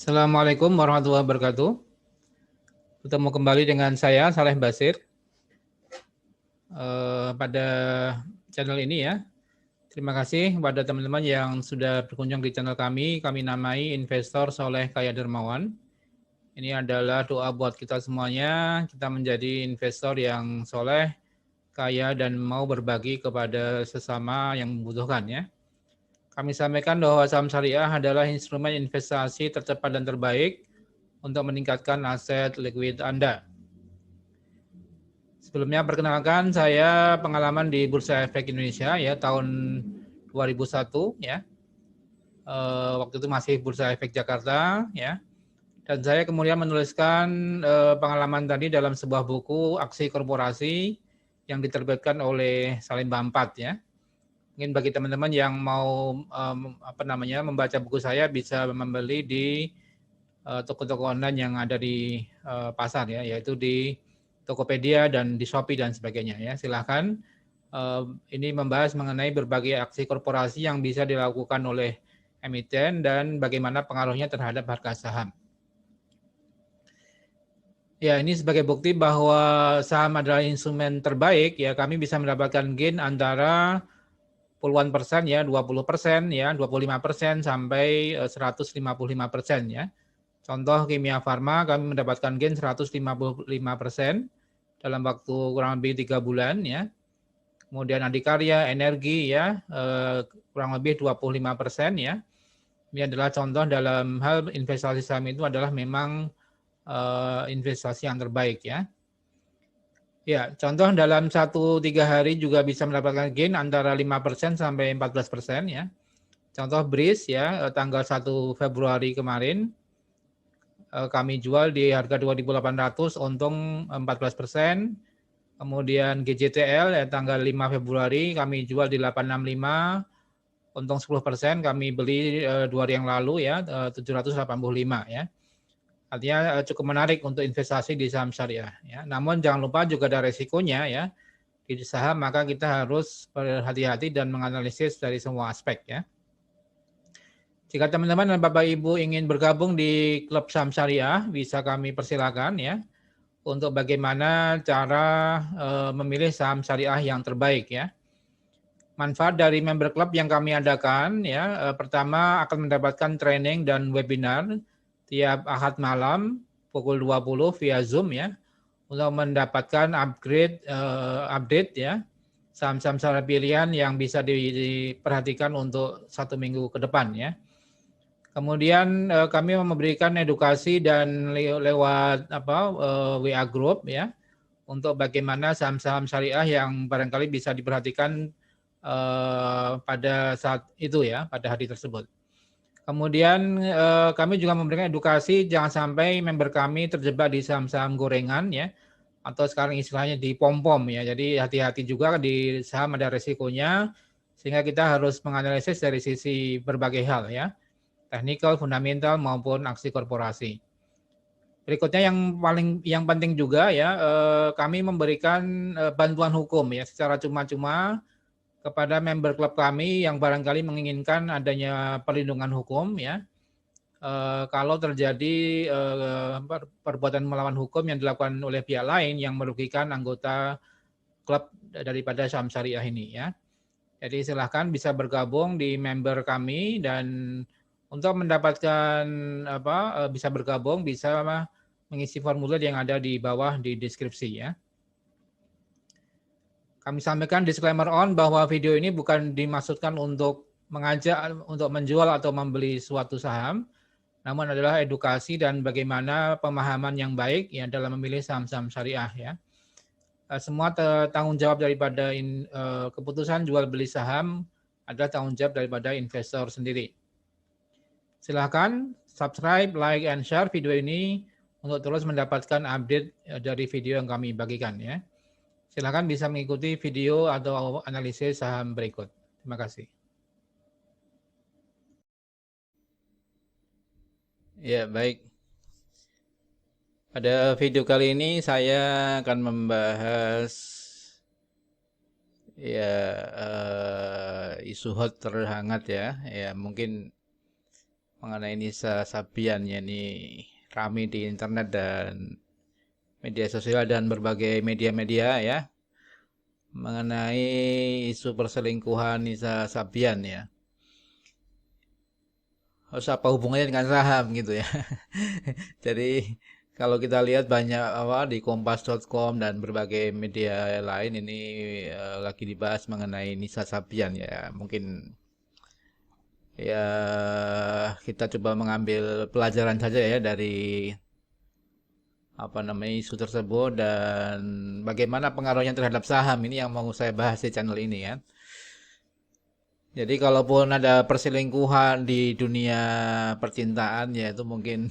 Assalamualaikum warahmatullahi wabarakatuh. Bertemu kembali dengan saya, Saleh Basir, pada channel ini ya. Terima kasih kepada teman-teman yang sudah berkunjung di channel kami. Kami namai Investor Soleh Kaya Dermawan. Ini adalah doa buat kita semuanya. Kita menjadi investor yang soleh, kaya, dan mau berbagi kepada sesama yang membutuhkan ya. Kami sampaikan bahwa saham syariah adalah instrumen investasi tercepat dan terbaik untuk meningkatkan aset likuid Anda. Sebelumnya perkenalkan, saya pengalaman di Bursa Efek Indonesia ya tahun 2001 ya. Waktu itu masih Bursa Efek Jakarta ya. Dan saya kemudian menuliskan pengalaman tadi dalam sebuah buku Aksi Korporasi yang diterbitkan oleh Salim Bampat ya. Mungkin bagi teman-teman yang mau membaca buku saya bisa membeli di toko-toko online yang ada di pasar ya, yaitu di Tokopedia dan di Shopee dan sebagainya ya. Silahkan. Ini membahas mengenai berbagai aksi korporasi yang bisa dilakukan oleh emiten dan bagaimana pengaruhnya terhadap harga saham. Ya, ini sebagai bukti bahwa saham adalah instrumen terbaik ya. Kami bisa mendapatkan gain antara puluhan persen ya, 20% ya, 25% sampai 155% ya. Contoh Kimia Farma kami mendapatkan gain 155% dalam waktu kurang lebih 3 bulan ya. Kemudian Adikarya, Energi ya kurang lebih 25% ya. Ini adalah contoh dalam hal investasi saham itu adalah memang investasi yang terbaik ya. Ya, contoh dalam 1-3 hari juga bisa mendapatkan gain antara 5% sampai 14% ya. Contoh BRIS ya, tanggal 1 Februari kemarin kami jual di harga 2.800, untung 14%. Kemudian GJTL ya, tanggal 5 Februari kami jual di 865, untung 10%, kami beli 2 hari yang lalu ya, 785 ya. Artinya cukup menarik untuk investasi di saham syariah ya. Namun jangan lupa juga ada resikonya ya. Di saham maka kita harus berhati-hati dan menganalisis dari semua aspek ya. Jika teman-teman dan Bapak Ibu ingin bergabung di klub saham syariah, bisa kami persilakan ya untuk bagaimana cara memilih saham syariah yang terbaik ya. Manfaat dari member club yang kami adakan ya, pertama akan mendapatkan training dan webinar tiap Ahad malam pukul 20 via Zoom ya untuk mendapatkan update ya saham-saham syariah pilihan yang bisa diperhatikan untuk 1 minggu ke depan ya. Kemudian kami memberikan edukasi dan lewat WA group ya untuk bagaimana saham-saham syariah yang barangkali bisa diperhatikan pada saat itu ya, pada hari tersebut. Kemudian kami juga memberikan edukasi jangan sampai member kami terjebak di saham-saham gorengan ya, atau sekarang istilahnya di pom-pom ya. Jadi hati-hati juga di saham ada resikonya, sehingga kita harus menganalisis dari sisi berbagai hal ya, teknikal, fundamental maupun aksi korporasi. Berikutnya yang penting juga ya, kami memberikan bantuan hukum ya secara cuma-cuma kepada member klub kami yang barangkali menginginkan adanya perlindungan hukum ya. Kalau terjadi perbuatan melawan hukum yang dilakukan oleh pihak lain yang merugikan anggota klub daripada saham syariah ini ya. Jadi silahkan bisa bergabung di member kami, dan untuk mendapatkan bisa bergabung bisa mengisi formulir yang ada di bawah di deskripsi ya. Kami sampaikan disclaimer bahwa video ini bukan dimaksudkan untuk mengajak untuk menjual atau membeli suatu saham, namun adalah edukasi dan bagaimana pemahaman yang baik ya dalam memilih saham-saham syariah ya. Semua tanggung jawab daripada keputusan jual beli saham adalah tanggung jawab daripada investor sendiri. Silahkan subscribe, like, and share video ini untuk terus mendapatkan update dari video yang kami bagikan ya. Silahkan bisa mengikuti video atau analisis saham berikut. Terima kasih. Ya, baik. Pada video kali ini saya akan membahas ya isu hot terhangat ya. Ya, mungkin mengenai Nisa Sabian ya, ini rame di internet dan media sosial dan berbagai media-media ya, mengenai isu perselingkuhan Nisa Sabian ya. Harus apa hubungannya dengan saham gitu ya. Jadi kalau kita lihat banyak di kompas.com dan berbagai media lain ini lagi dibahas mengenai Nisa Sabian ya. Mungkin ya kita coba mengambil pelajaran saja ya dari isu tersebut dan bagaimana pengaruhnya terhadap saham, ini yang mau saya bahas di channel ini ya. Jadi kalaupun ada perselingkuhan di dunia percintaan ya itu mungkin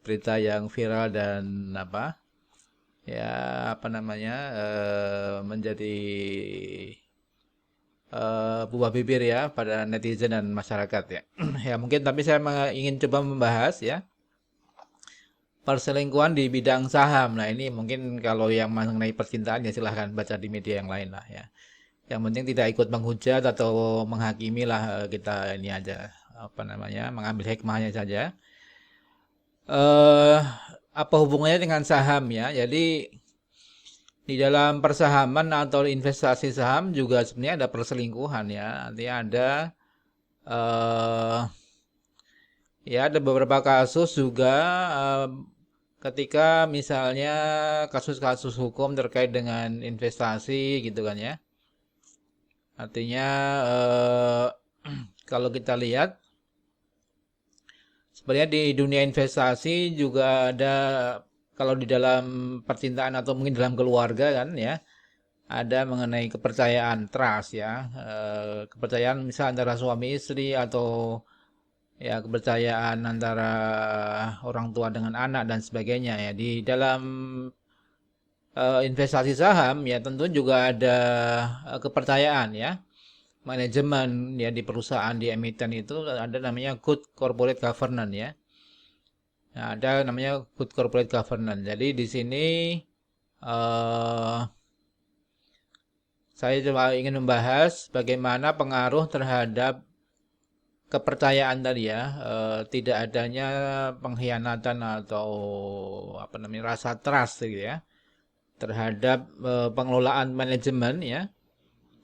berita yang viral dan menjadi buah bibir ya pada netizen dan masyarakat ya. Ya mungkin, tapi saya ingin coba membahas ya perselingkuhan di bidang saham. Nah ini mungkin kalau yang mengenai percintaan ya silahkan baca di media yang lain lah ya. Yang penting tidak ikut menghujat atau menghakimi lah, kita ini aja mengambil hikmahnya saja. Apa hubungannya dengan saham ya? Jadi di dalam persahaman atau investasi saham juga sebenarnya ada perselingkuhan ya. Artinya ada beberapa kasus juga ketika misalnya kasus-kasus hukum terkait dengan investasi gitu kan ya. Artinya kalau kita lihat sebenarnya di dunia investasi juga ada, kalau di dalam percintaan atau mungkin dalam keluarga kan ya, ada mengenai kepercayaan, trust ya, kepercayaan misal antara suami istri atau ya kepercayaan antara orang tua dengan anak dan sebagainya ya. Di dalam investasi saham ya tentu juga ada kepercayaan ya, manajemen ya di perusahaan, di emiten itu ada namanya good corporate governance ya. Nah, ada namanya good corporate governance. Jadi di sini saya coba ingin membahas bagaimana pengaruh terhadap kepercayaan tadi ya, tidak adanya pengkhianatan atau rasa trust gitu ya terhadap pengelolaan manajemen ya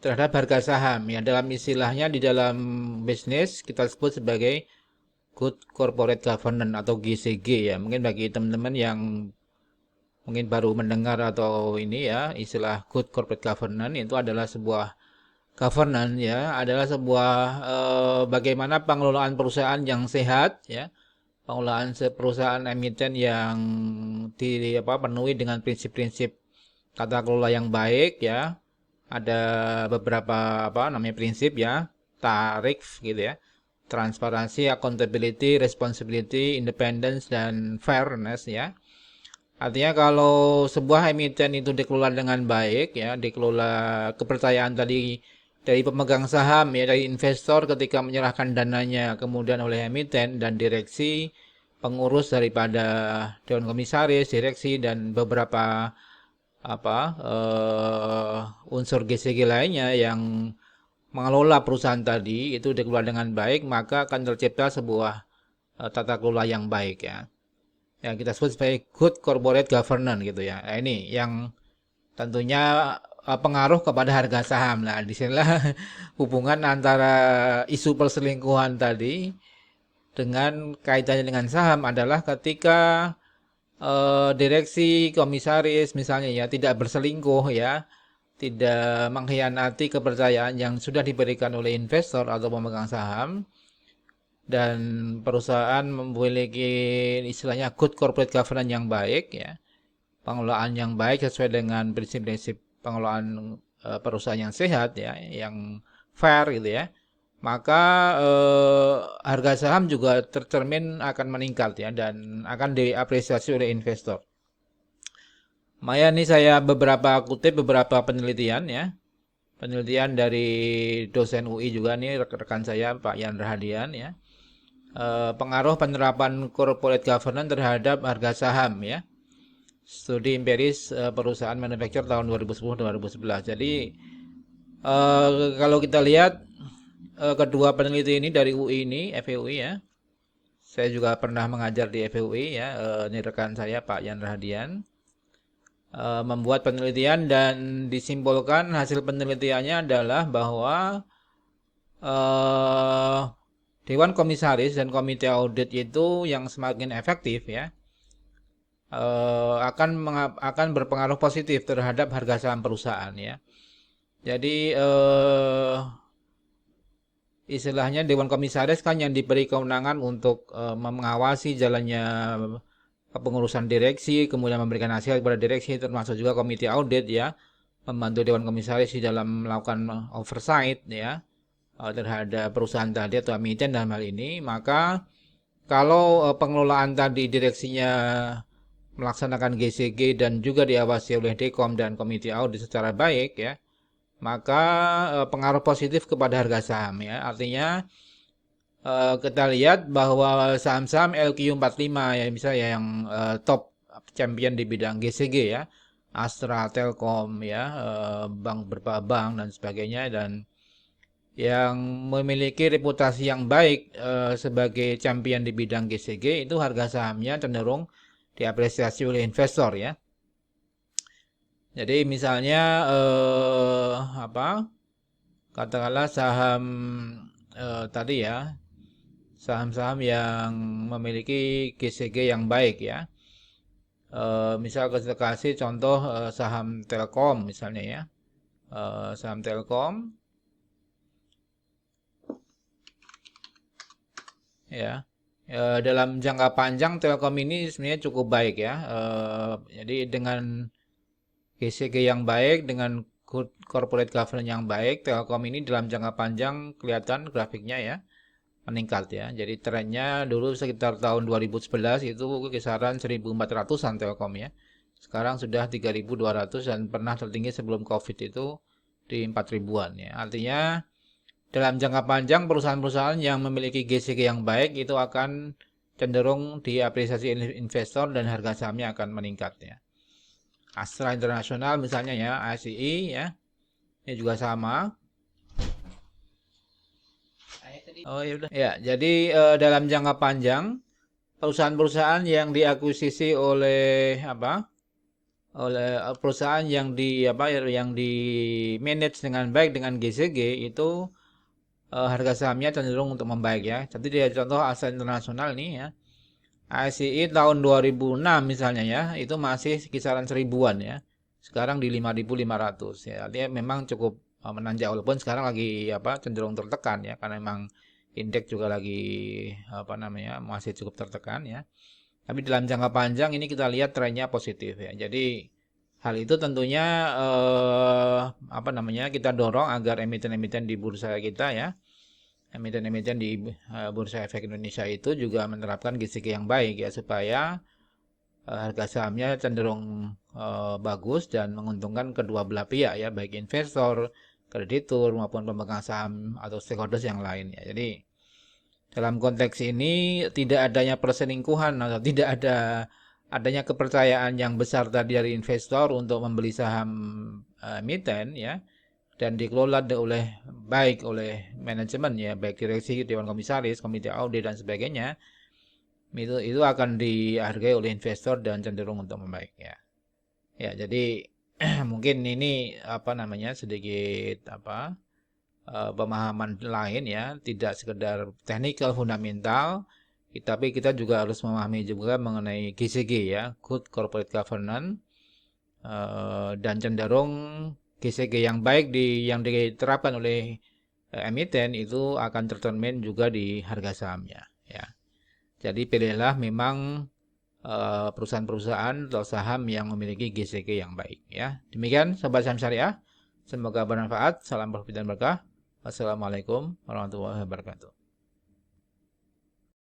terhadap harga saham ya. Dalam istilahnya di dalam bisnis kita sebut sebagai good corporate governance atau GCG ya. Mungkin bagi teman-teman yang mungkin baru mendengar atau ini ya, istilah good corporate governance itu adalah sebuah governance ya, adalah sebuah bagaimana pengelolaan perusahaan yang sehat ya, pengelolaan perusahaan emiten yang penuhi dengan prinsip-prinsip tata kelola yang baik ya. Ada beberapa prinsip ya, tarif gitu ya, transparansi, accountability, responsibility, independence, dan fairness ya. Artinya kalau sebuah emiten itu dikelola dengan baik ya, dikelola kepercayaan tadi dari pemegang saham ya, dari investor ketika menyerahkan dananya kemudian oleh emiten dan direksi, pengurus daripada dewan komisaris, direksi dan beberapa unsur GCG lainnya yang mengelola perusahaan tadi itu dikelola dengan baik, maka akan tercipta sebuah tata kelola yang baik ya. Yang kita sebut sebagai good corporate governance gitu ya. Nah, ini yang tentunya pengaruh kepada harga saham. Nah, disinilah hubungan antara isu perselingkuhan tadi dengan kaitannya dengan saham adalah ketika direksi, komisaris misalnya ya tidak berselingkuh ya, tidak mengkhianati kepercayaan yang sudah diberikan oleh investor atau pemegang saham, dan perusahaan memiliki istilahnya good corporate governance yang baik ya, pengelolaan yang baik sesuai dengan prinsip-prinsip pengelolaan perusahaan yang sehat ya, yang fair gitu ya, maka harga saham juga tercermin akan meningkat ya dan akan diapresiasi oleh investor. Maya ini saya kutip beberapa penelitian ya. Penelitian dari dosen UI juga nih, rekan saya Pak Yan Rahadian ya. Pengaruh penerapan corporate governance terhadap harga saham ya. Studi empiris perusahaan manufacture tahun 2010-2011. Jadi kalau kita lihat kedua peneliti ini dari UI ini, FEUI ya, Saya juga pernah mengajar di FUI ya, ini rekan saya Pak Yan Rahadian, membuat penelitian dan disimpulkan hasil penelitiannya adalah bahwa eh, Dewan Komisaris dan Komite Audit itu yang semakin efektif ya, akan berpengaruh positif terhadap harga saham perusahaan ya. Jadi istilahnya Dewan Komisaris kan yang diberi kewenangan untuk mengawasi jalannya kepengurusan direksi, kemudian memberikan hasil kepada direksi, termasuk juga komite audit ya, membantu Dewan Komisaris di dalam melakukan oversight ya terhadap perusahaan tadi atau emiten dalam hal ini. Maka kalau pengelolaan tadi direksinya melaksanakan GCG dan juga diawasi oleh Dekom dan komite audit secara baik ya, maka pengaruh positif kepada harga saham ya. Artinya kita lihat bahwa saham-saham LQ45 ya misalnya yang top champion di bidang GCG ya, Astra, Telkom ya, beberapa bank dan sebagainya, dan yang memiliki reputasi yang baik sebagai champion di bidang GCG itu harga sahamnya cenderung diapresiasi oleh investor ya. Jadi misalnya katakanlah saham tadi ya, saham-saham yang memiliki GCG yang baik ya. Misal kita kasih contoh saham Telkom misalnya ya. Saham Telkom ya. Dalam jangka panjang Telkom ini sebenarnya cukup baik ya. Jadi dengan GCG yang baik, dengan good corporate governance yang baik, Telkom ini dalam jangka panjang kelihatan grafiknya ya meningkat ya. Jadi trennya dulu sekitar tahun 2011 itu kisaran 1.400-an Telkom ya. Sekarang sudah 3.200 dan pernah tertinggi sebelum Covid itu di 4.000-an ya. Artinya dalam jangka panjang perusahaan-perusahaan yang memiliki GCG yang baik itu akan cenderung diapresiasi investor dan harga sahamnya akan meningkat ya. Astra International misalnya ya, ASI ya. Ini juga sama. Oh ya udah. Ya, jadi dalam jangka panjang perusahaan-perusahaan yang diakuisisi oleh perusahaan yang di manage dengan baik dengan GCG itu harga sahamnya cenderung untuk membaik ya. Jadi dia contoh Astra International nih ya. ASI tahun 2006 misalnya ya, itu masih kisaran 1.000-an ya. Sekarang di 5.500 ya. Artinya memang cukup menanjak walaupun sekarang lagi cenderung tertekan ya, karena memang indeks juga lagi masih cukup tertekan ya. Tapi dalam jangka panjang ini kita lihat trennya positif ya. Jadi hal itu tentunya kita dorong agar emiten-emiten di bursa kita ya, emiten-emiten di Bursa Efek Indonesia itu juga menerapkan GCG yang baik ya, supaya harga sahamnya cenderung bagus dan menguntungkan kedua belah pihak ya, baik investor, kreditur maupun pemegang saham atau stakeholders yang lain ya. Jadi dalam konteks ini tidak adanya perselingkuhan atau tidak adanya kepercayaan yang besar tadi dari investor untuk membeli saham emiten ya, dan dikelola baik oleh manajemen ya, baik direksi, dewan komisaris, komite audit dan sebagainya, itu akan dihargai oleh investor dan cenderung untuk membaik ya. Ya, jadi mungkin ini sedikit pemahaman lain ya, tidak sekedar technical fundamental, tapi kita juga harus memahami juga mengenai GCG ya, good corporate governance, dan cenderung GCG yang baik yang diterapkan oleh emiten itu akan tercermin juga di harga sahamnya ya. Jadi pilihlah memang perusahaan-perusahaan atau saham yang memiliki GCG yang baik ya. Demikian Sobat Saham Syariah, semoga bermanfaat. Salam profit dan berkah. Wassalamualaikum warahmatullahi wabarakatuh.